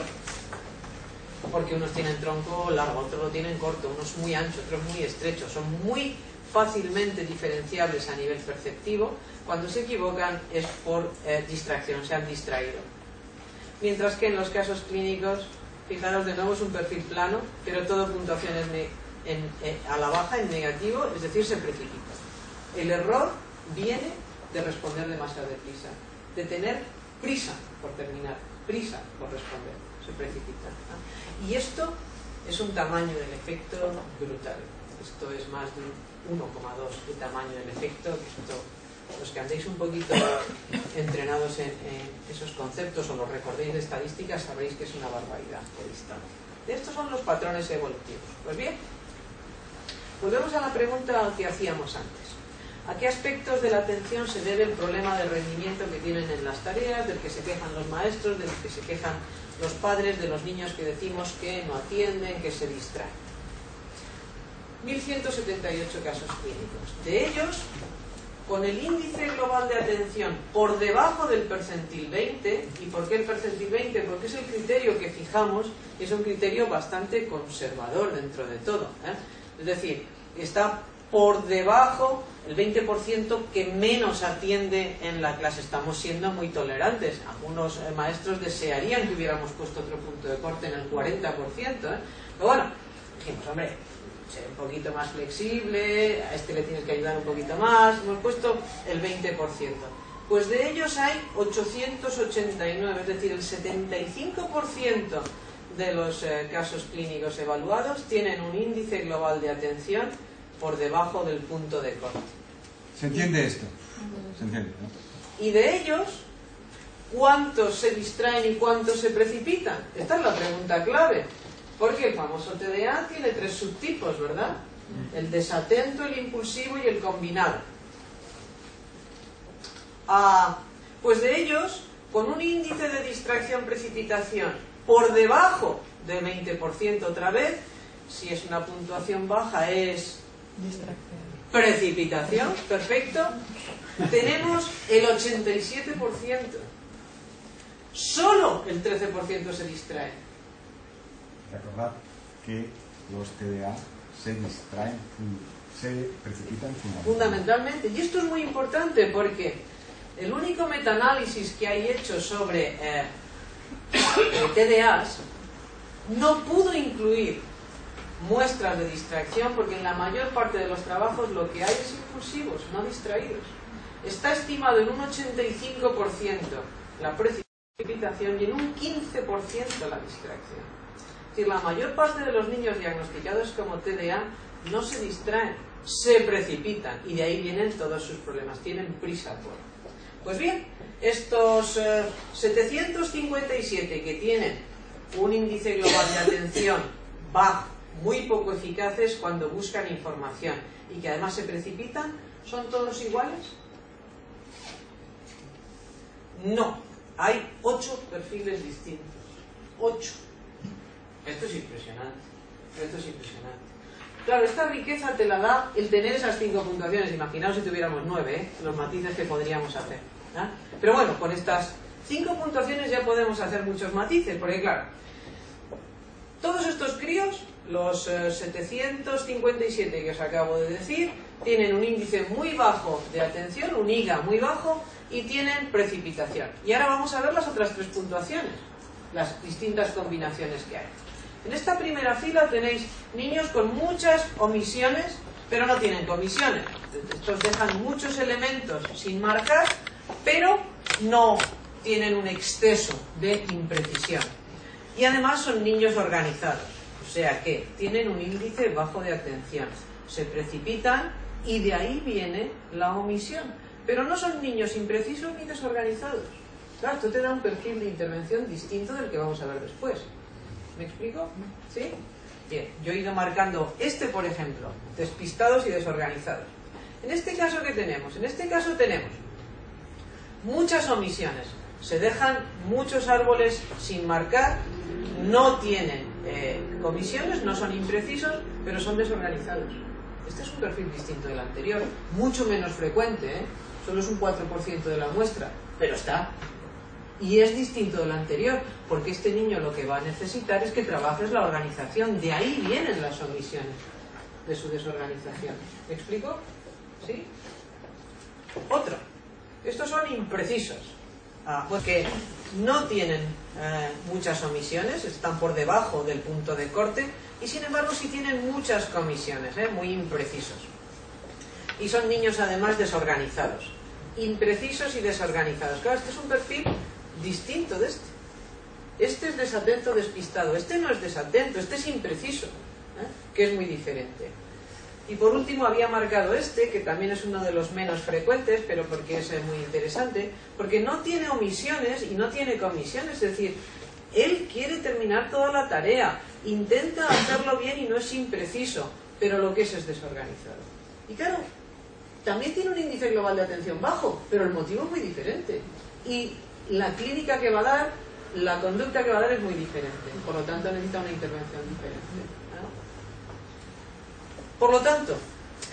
S1: porque unos tienen tronco largo, otros lo tienen corto, unos muy anchos, otros muy estrechos, son muy fácilmente diferenciables a nivel perceptivo. Cuando se equivocan es por distracción, se han distraído. Mientras que en los casos clínicos, fijaros, de nuevo es un perfil plano, pero todo puntuación a la baja, en negativo, es decir, se precipita. El error viene de responder demasiado deprisa, de tener prisa por terminar, prisa por responder. se precipitan, ¿no? Y esto es un tamaño del efecto brutal. Esto es más de 1,2 de tamaño del efecto. Esto, los que andéis un poquito entrenados en esos conceptos o los recordéis de estadística, sabréis que es una barbaridad de distancia. Estos son los patrones evolutivos. Pues bien, volvemos a la pregunta que hacíamos antes. ¿A qué aspectos de la atención se debe el problema de rendimiento que tienen en las tareas, del que se quejan los maestros, del que se quejan los padres, de los niños que decimos que no atienden, que se distraen? 1178 casos clínicos. De ellos, con el índice global de atención por debajo del percentil 20, ¿y por qué el percentil 20? Porque es el criterio que fijamos, y es un criterio bastante conservador dentro de todo, ¿eh? Es decir, está por debajo el 20% que menos atiende en la clase. Estamos siendo muy tolerantes. Algunos maestros desearían que hubiéramos puesto otro punto de corte en el 40%, ¿eh? Pero bueno, dijimos, hombre, ser un poquito más flexible, a este le tienes que ayudar un poquito más. Hemos puesto el 20%. Pues de ellos hay 889, es decir, el 75% de los casos clínicos evaluados tienen un índice global de atención por debajo del punto de corte.
S3: ¿Se entiende esto? ¿Se entiende, no?
S1: Y de ellos, ¿cuántos se distraen y cuántos se precipitan? Esta es la pregunta clave. Porque el famoso TDA tiene 3 subtipos, ¿verdad? El desatento, el impulsivo y el combinado. Pues de ellos, con un índice de distracción-precipitación por debajo del 20% otra vez, si es una puntuación baja es precipitación, perfecto. Tenemos el 87%. Solo el 13% se distrae.
S3: Recordad que los TDA se distraen, se precipitan
S1: fundamentalmente. Y esto es muy importante porque el único metaanálisis que hay hecho sobre TDAs no pudo incluir muestras de distracción, porque en la mayor parte de los trabajos lo que hay es impulsivos, no distraídos. Está estimado en un 85% la precipitación y en un 15% la distracción. Es decir, la mayor parte de los niños diagnosticados como TDA no se distraen, se precipitan, y de ahí vienen todos sus problemas, tienen prisa por. Pues bien, estos 757 que tienen un índice global de atención bajo, muy poco eficaces cuando buscan información y que además se precipitan, ¿son todos iguales? No, hay 8 perfiles distintos. 8. Esto es impresionante. Esto es impresionante. Claro, esta riqueza te la da el tener esas 5 puntuaciones. Imaginaos si tuviéramos 9, los matices que podríamos hacer, ¿eh? Pero bueno, con estas 5 puntuaciones ya podemos hacer muchos matices, porque claro, todos estos críos, los 757 que os acabo de decir, tienen un índice muy bajo de atención, un IGA muy bajo, y tienen precipitación. Y ahora vamos a ver las otras 3 puntuaciones, las distintas combinaciones que hay. En esta primera fila tenéis niños con muchas omisiones, pero no tienen comisiones. Estos dejan muchos elementos sin marcar, pero no tienen un exceso de imprecisión. Y además son niños organizados, o sea que tienen un índice bajo de atención, se precipitan y de ahí viene la omisión. Pero no son niños imprecisos ni desorganizados. Claro, esto te da un perfil de intervención distinto del que vamos a ver después. ¿Me explico? ¿Sí? Bien, yo he ido marcando este, por ejemplo, despistados y desorganizados. En este caso, ¿qué tenemos? En este caso tenemos muchas omisiones. Se dejan muchos árboles sin marcar, no tienen comisiones, no son imprecisos, pero son desorganizados. Este es un perfil distinto del anterior, mucho menos frecuente, ¿eh? Solo es un 4% de la muestra, pero está. Y es distinto del anterior, porque este niño lo que va a necesitar es que trabajes la organización. De ahí vienen las omisiones de su desorganización. ¿Me explico? ¿Sí? Otro. Estos son imprecisos, porque no tienen muchas omisiones, están por debajo del punto de corte, y sin embargo sí tienen muchas comisiones, muy imprecisos. Y son niños además desorganizados. Imprecisos y desorganizados. Claro, este es un perfil distinto de este. Este es desatento, despistado. Este no es desatento, este es impreciso, que es muy diferente. Y por último había marcado este, que también es uno de los menos frecuentes, pero porque es muy interesante, porque no tiene omisiones y no tiene comisiones, es decir, él quiere terminar toda la tarea, intenta hacerlo bien y no es impreciso, pero lo que es desorganizado. Y claro, también tiene un índice global de atención bajo, pero el motivo es muy diferente. Y la clínica que va a dar, la conducta que va a dar es muy diferente, por lo tanto necesita una intervención diferente. Por lo tanto,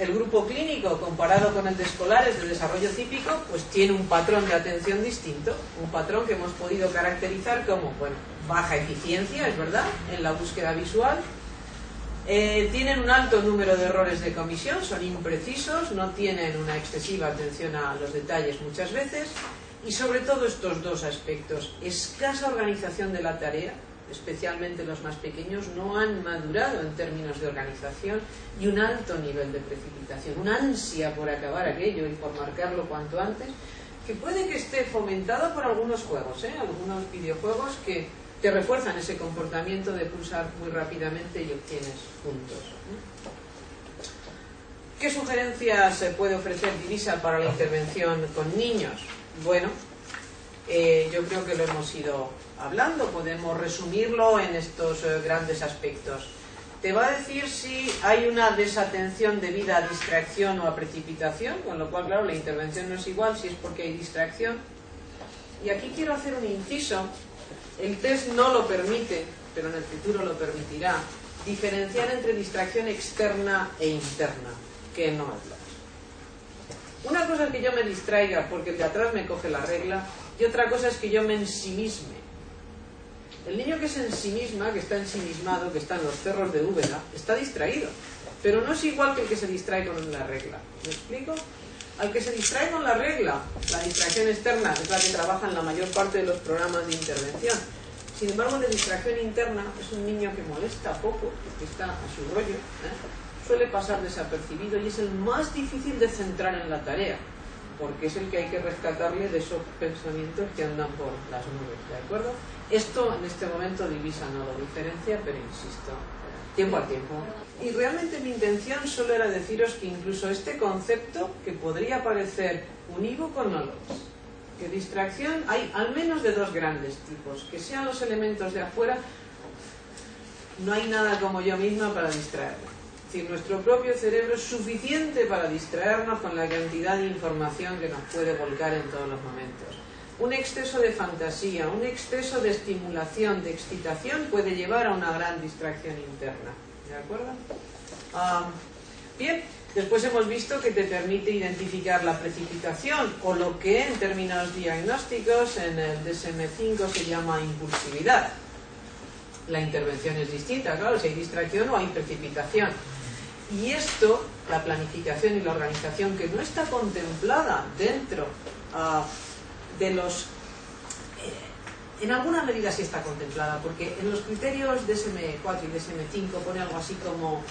S1: el grupo clínico comparado con el de escolares de desarrollo típico, pues tiene un patrón de atención distinto, un patrón que hemos podido caracterizar como, bueno, baja eficiencia, es verdad, en la búsqueda visual, tienen un alto número de errores de comisión, son imprecisos, no tienen una excesiva atención a los detalles muchas veces, y sobre todo estos dos aspectos, escasa organización de la tarea, especialmente los más pequeños, no han madurado en términos de organización, y un alto nivel de precipitación, una ansia por acabar aquello y por marcarlo cuanto antes, que puede que esté fomentada por algunos juegos, algunos videojuegos que te refuerzan ese comportamiento de pulsar muy rápidamente y obtienes puntos. ¿Qué sugerencias se puede ofrecer Divisa para la intervención con niños? Bueno, yo creo que lo hemos ido hablando, podemos resumirlo en estos grandes aspectos. Te va a decir si hay una desatención debida a distracción o a precipitación, con lo cual, claro, la intervención no es igual si es porque hay distracción. Y aquí quiero hacer un inciso. El test no lo permite, pero en el futuro lo permitirá, diferenciar entre distracción externa e interna, que no es lo mismo. Una cosa es que yo me distraiga porque el de atrás me coge la regla, y otra cosa es que yo me ensimisme. El niño que se ensimisma, que está ensimismado, que está en los cerros de Úbeda, está distraído, pero no es igual que el que se distrae con la regla. ¿Me explico? Al que se distrae con la regla, la distracción externa es la que trabaja en la mayor parte de los programas de intervención. Sin embargo, la distracción interna es un niño que molesta poco, que está a su rollo, suele pasar desapercibido y es el más difícil de centrar en la tarea, porque es el que hay que rescatarle de esos pensamientos que andan por las nubes, ¿de acuerdo? Esto en este momento Divisa no lo diferencia, pero insisto, tiempo al tiempo. Y realmente mi intención solo era deciros que incluso este concepto, que podría parecer unívoco, no lo es. Que distracción hay al menos de dos grandes tipos, que sean los elementos de afuera, no hay nada como yo misma para distraerme. Es decir, nuestro propio cerebro es suficiente para distraernos con la cantidad de información que nos puede volcar en todos los momentos. Un exceso de fantasía, un exceso de estimulación, de excitación puede llevar a una gran distracción interna. ¿De acuerdo? Bien, después hemos visto que te permite identificar la precipitación, o lo que en términos diagnósticos en el DSM-5 se llama impulsividad. La intervención es distinta, claro, si hay distracción o hay precipitación. Y esto, la planificación y la organización, que no está contemplada dentro de los... en alguna medida sí está contemplada, porque en los criterios DSM-4 y DSM-5 pone algo así como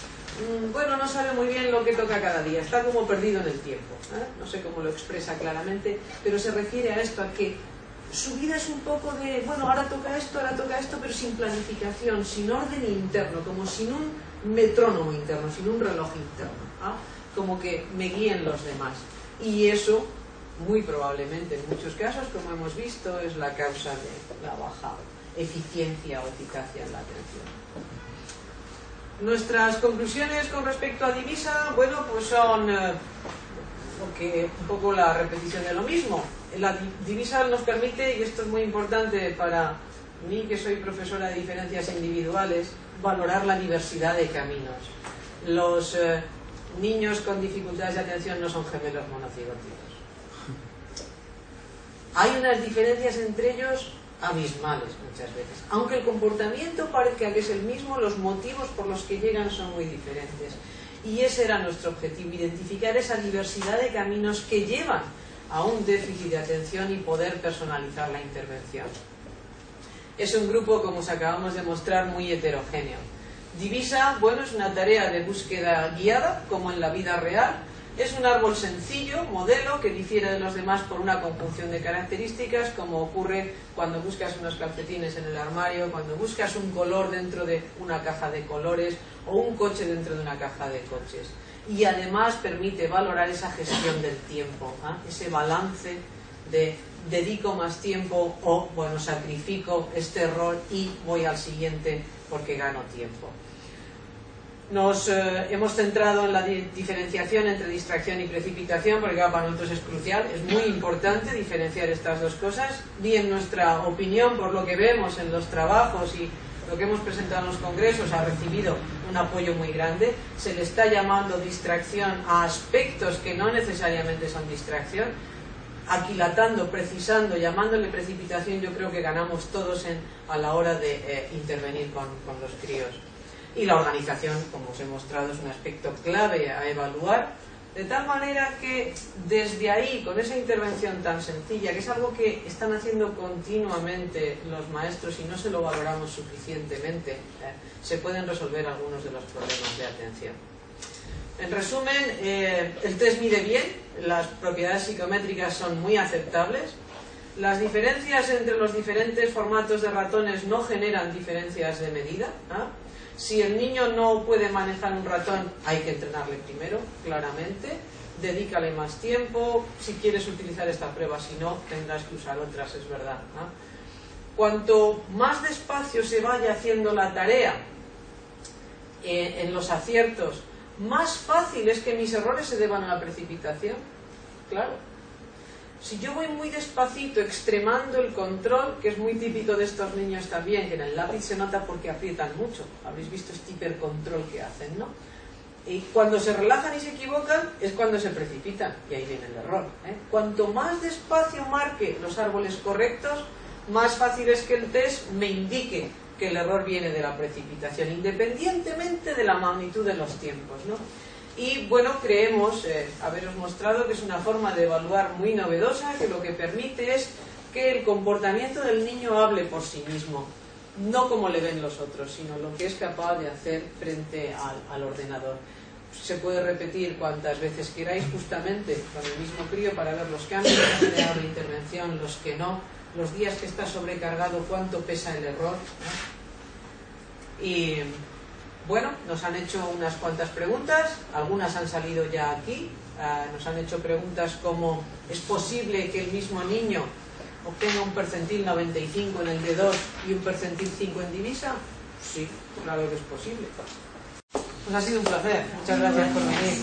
S1: bueno, no sabe muy bien lo que toca cada día, está como perdido en el tiempo, no sé cómo lo expresa claramente, pero se refiere a esto, a que su vida es un poco de, bueno, ahora toca esto, pero sin planificación, sin orden interno, como sin un metrónomo interno, sin un reloj interno, como que me guíen los demás. Y eso, muy probablemente, en muchos casos, como hemos visto, es la causa de la baja eficiencia o eficacia en la atención. Nuestras conclusiones con respecto a Divisa, bueno, pues son porque un poco la repetición de lo mismo. La Divisa nos permite, y esto es muy importante para mí que soy profesora de diferencias individuales, valorar la diversidad de caminos. Los niños con dificultades de atención no son gemelos monocigóticos. Hay unas diferencias entre ellos abismales muchas veces. Aunque el comportamiento parezca que es el mismo, los motivos por los que llegan son muy diferentes. Y ese era nuestro objetivo, identificar esa diversidad de caminos que llevan a un déficit de atención y poder personalizar la intervención. Es un grupo, como os acabamos de mostrar, muy heterogéneo. Divisa, bueno, es una tarea de búsqueda guiada, como en la vida real, Es un árbol sencillo, modelo, que difiere de los demás por una conjunción de características, como ocurre cuando buscas unos calcetines en el armario, cuando buscas un color dentro de una caja de colores o un coche dentro de una caja de coches. Y además permite valorar esa gestión del tiempo, ese balance de dedico más tiempo o, bueno, sacrifico este error y voy al siguiente porque gano tiempo. Nos hemos centrado en la diferenciación entre distracción y precipitación, porque claro, para nosotros es crucial, es muy importante diferenciar estas dos cosas. Y en nuestra opinión, por lo que vemos en los trabajos y lo que hemos presentado en los congresos, ha recibido un apoyo muy grande. Se le está llamando distracción a aspectos que no necesariamente son distracción. Aquilatando, precisando, llamándole precipitación, yo creo que ganamos todos a la hora de intervenir con los críos. Y la organización, como os he mostrado, es un aspecto clave a evaluar, de tal manera que desde ahí, con esa intervención tan sencilla, que es algo que están haciendo continuamente los maestros y no se lo valoramos suficientemente, se pueden resolver algunos de los problemas de atención. En resumen, el test mide bien, las propiedades psicométricas son muy aceptables, las diferencias entre los diferentes formatos de ratones no generan diferencias de medida. Si el niño no puede manejar un ratón, hay que entrenarle primero, claramente. Dedícale más tiempo. Si quieres utilizar esta prueba, si no, tendrás que usar otras, es verdad. Cuanto más despacio se vaya haciendo la tarea en los aciertos, más fácil es que mis errores se deban a la precipitación. Claro. Si yo voy muy despacito, extremando el control, que es muy típico de estos niños también, que en el lápiz se nota porque aprietan mucho, habréis visto este hipercontrol que hacen, ¿no? Y cuando se relajan y se equivocan, es cuando se precipitan, y ahí viene el error. Cuanto más despacio marque los árboles correctos, más fácil es que el test me indique que el error viene de la precipitación, independientemente de la magnitud de los tiempos, ¿no? Y bueno, creemos haberos mostrado que es una forma de evaluar muy novedosa, que lo que permite es que el comportamiento del niño hable por sí mismo, no como le ven los otros, sino lo que es capaz de hacer frente al ordenador. Se puede repetir cuantas veces queráis, justamente con el mismo crío, para ver los cambios que ha generado la intervención, los que no, los días que está sobrecargado, cuánto pesa el error, ¿no? Y bueno, nos han hecho unas cuantas preguntas, algunas han salido ya aquí. Nos han hecho preguntas como: ¿es posible que el mismo niño obtenga un percentil 95 en el D2 y un percentil 5 en divisa? Sí, claro que es posible. Pues ha sido un placer, muchas gracias por venir.